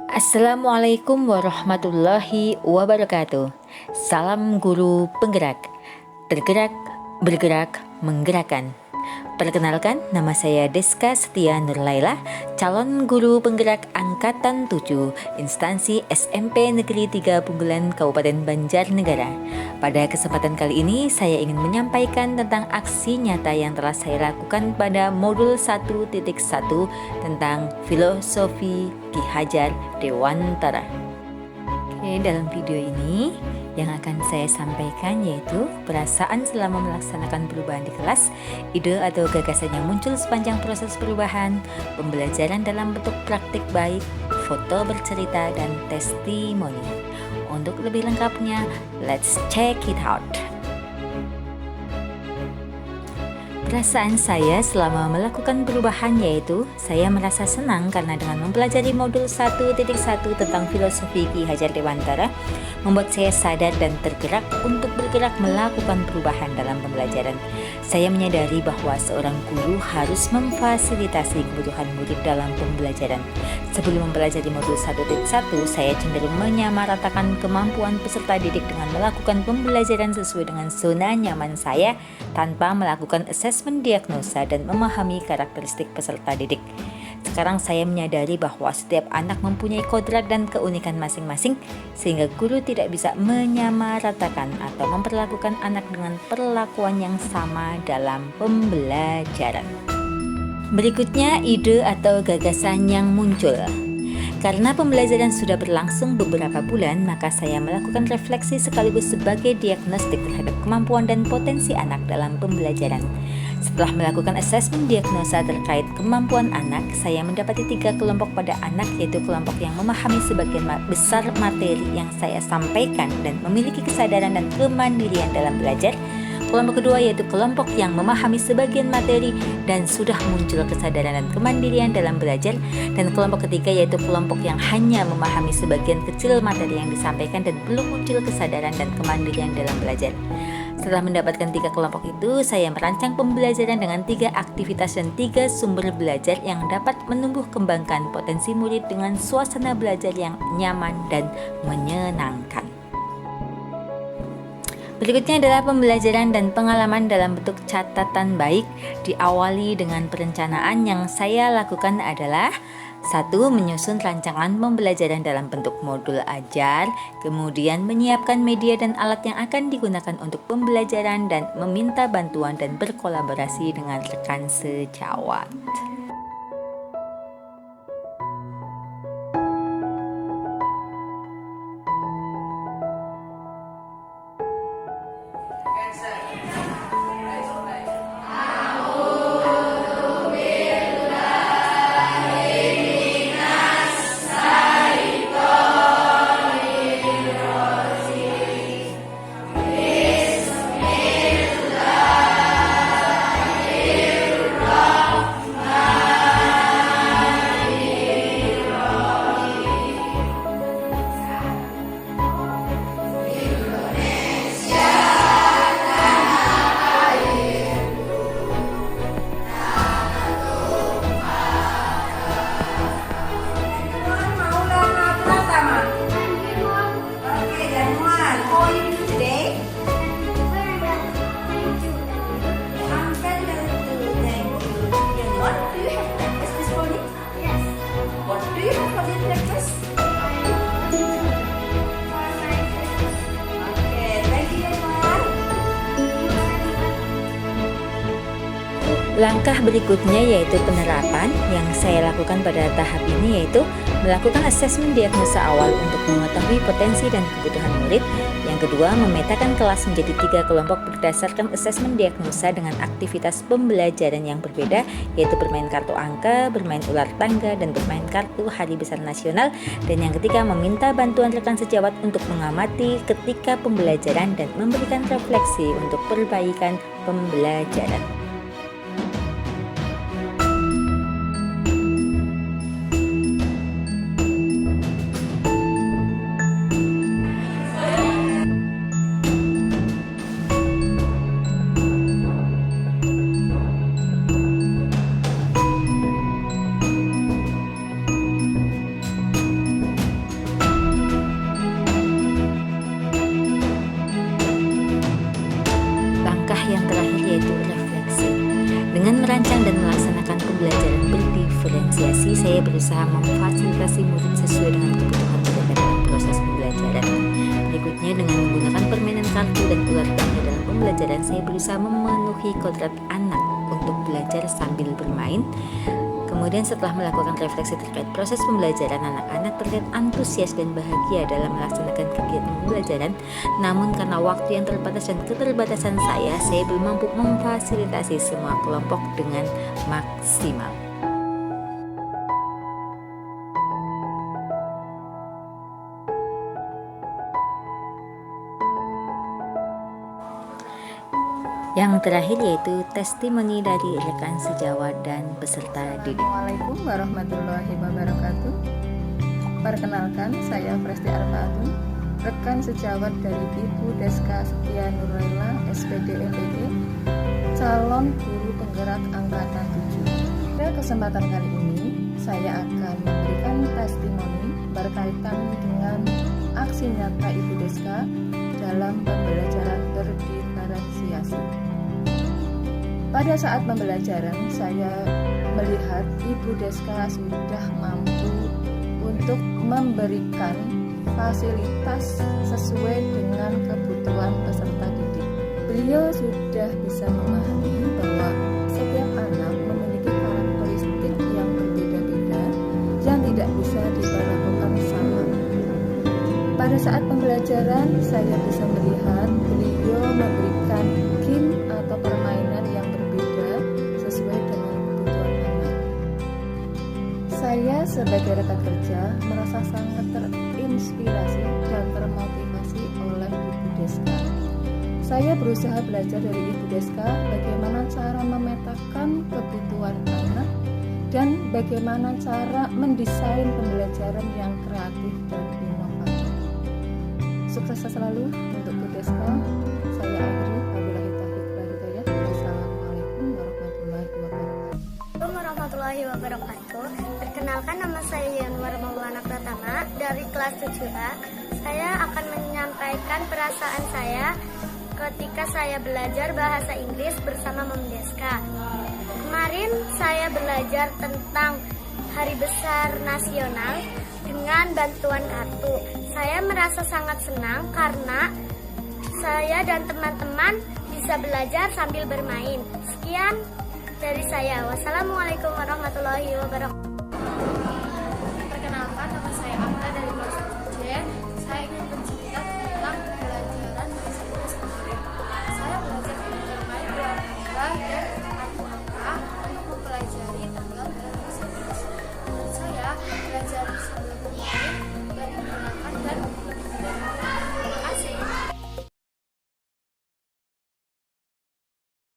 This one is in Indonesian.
Assalamualaikum warahmatullahi wabarakatuh. Salam guru penggerak, tergerak, bergerak, menggerakkan. Perkenalkan, nama saya Deska Setia Nurlaila, calon guru penggerak Angkatan 7, instansi SMP Negeri 3 Pugelan Kabupaten Banjarnegara. Pada kesempatan kali ini, saya ingin menyampaikan tentang aksi nyata yang telah saya lakukan pada modul 1.1 tentang filosofi Ki Hajar Dewantara. Oke, dalam video ini yang akan saya sampaikan yaitu perasaan selama melaksanakan perubahan di kelas, ide atau gagasan yang muncul sepanjang proses perubahan, pembelajaran dalam bentuk praktik baik, foto bercerita, dan testimoni. Untuk lebih lengkapnya, let's check it out. Perasaan saya selama melakukan perubahan yaitu saya merasa senang karena dengan mempelajari modul 1.1 tentang filosofi Ki Hajar Dewantara membuat saya sadar dan tergerak untuk bergerak melakukan perubahan dalam pembelajaran. Saya menyadari bahwa seorang guru harus memfasilitasi kebutuhan murid dalam pembelajaran. Sebelum mempelajari modul 1.1, saya cenderung menyamaratakan kemampuan peserta didik dengan melakukan pembelajaran sesuai dengan zona nyaman saya tanpa melakukan asesmen diagnosa dan memahami karakteristik peserta didik. Sekarang saya menyadari bahwa setiap anak mempunyai kodrat dan keunikan masing-masing, sehingga guru tidak bisa menyamaratakan atau memperlakukan anak dengan perlakuan yang sama dalam pembelajaran. Berikutnya, ide atau gagasan yang muncul. Karena pembelajaran sudah berlangsung beberapa bulan, maka saya melakukan refleksi sekaligus sebagai diagnostik terhadap kemampuan dan potensi anak dalam pembelajaran. Setelah melakukan asesmen diagnosa terkait kemampuan anak, saya mendapati 3 kelompok pada anak, yaitu kelompok yang memahami sebagian besar materi yang saya sampaikan dan memiliki kesadaran dan kemandirian dalam belajar. Kelompok kedua yaitu kelompok yang memahami sebagian materi dan sudah muncul kesadaran dan kemandirian dalam belajar, dan kelompok ketiga yaitu kelompok yang hanya memahami sebagian kecil materi yang disampaikan dan belum muncul kesadaran dan kemandirian dalam belajar. Setelah mendapatkan 3 kelompok itu, saya merancang pembelajaran dengan 3 aktivitas dan 3 sumber belajar yang dapat menumbuh kembangkan potensi murid dengan suasana belajar yang nyaman dan menyenangkan. Berikutnya adalah pembelajaran dan pengalaman dalam bentuk catatan baik. Diawali dengan perencanaan yang saya lakukan adalah 1. Menyusun rancangan pembelajaran dalam bentuk modul ajar, kemudian menyiapkan media dan alat yang akan digunakan untuk pembelajaran dan meminta bantuan dan berkolaborasi dengan rekan sejawat. Langkah berikutnya yaitu penerapan. Yang saya lakukan pada tahap ini yaitu melakukan asesmen diagnosa awal untuk mengetahui potensi dan kebutuhan murid. Yang kedua, memetakan kelas menjadi 3 kelompok berdasarkan asesmen diagnosa dengan aktivitas pembelajaran yang berbeda, yaitu bermain kartu angka, bermain ular tangga, dan bermain kartu hari besar nasional. Dan yang ketiga, meminta bantuan rekan sejawat untuk mengamati ketika pembelajaran dan memberikan refleksi untuk perbaikan pembelajaran. berusaha memfasilitasi murid sesuai dengan kebutuhan mereka dalam proses pembelajaran. Berikutnya, dengan menggunakan permainan kartu dan ular tangga dalam pembelajaran, saya berusaha memenuhi kodrat anak untuk belajar sambil bermain. Kemudian setelah melakukan refleksi terkait proses pembelajaran, anak-anak terlihat antusias dan bahagia dalam melaksanakan kegiatan pembelajaran. Namun karena waktu yang terbatas dan keterbatasan saya belum mampu memfasilitasi semua kelompok dengan maksimal. Yang terakhir yaitu testimoni dari rekan sejawat dan peserta didik. Assalamualaikum warahmatullahi wabarakatuh. Perkenalkan, saya Presti Arfaatun, rekan sejawat dari Ibu Deska Setia Nurlela, SPD MPG, calon guru penggerak angkatan 7. Pada kesempatan kali ini, saya akan memberikan testimoni berkaitan dengan aksi nyata Ibu Deska dalam pembelajaran berdiferensiasi. Pada saat pembelajaran, saya melihat Ibu Deska sudah mampu untuk memberikan fasilitas sesuai dengan kebutuhan peserta didik. Beliau sudah bisa memahami bahwa setiap anak memiliki karakteristik yang berbeda-beda yang tidak bisa diperlakukan sama. Pada saat pembelajaran, saya bisa melihat beliau memberikan game atau permainan yang berbeda sesuai dengan kebutuhan anak. Saya sebagai rekan kerja merasa sangat terinspirasi dan termotivasi oleh Ibu Deska. Saya berusaha belajar dari Ibu Deska bagaimana cara memetakan kebutuhan anak dan bagaimana cara mendesain pembelajaran yang kreatif dan inovatif. Sukses selalu untuk Bu Deska. Saya akhiri. Wabillahi taufiq wal hidayah. Wassalamualaikum warahmatullahi wabarakatuh. Assalamualaikum warahmatullahi wabarakatuh. Perkenalkan, nama saya Yanwar Maulana Pratama dari kelas 7A. Saya akan menyampaikan perasaan saya ketika saya belajar bahasa Inggris bersama Mom Deska. Kemarin saya belajar tentang Hari Besar Nasional dengan bantuan kartu. Saya merasa sangat senang karena saya dan teman-teman bisa belajar sambil bermain. Sekian dari saya. Wassalamualaikum warahmatullahi wabarakatuh.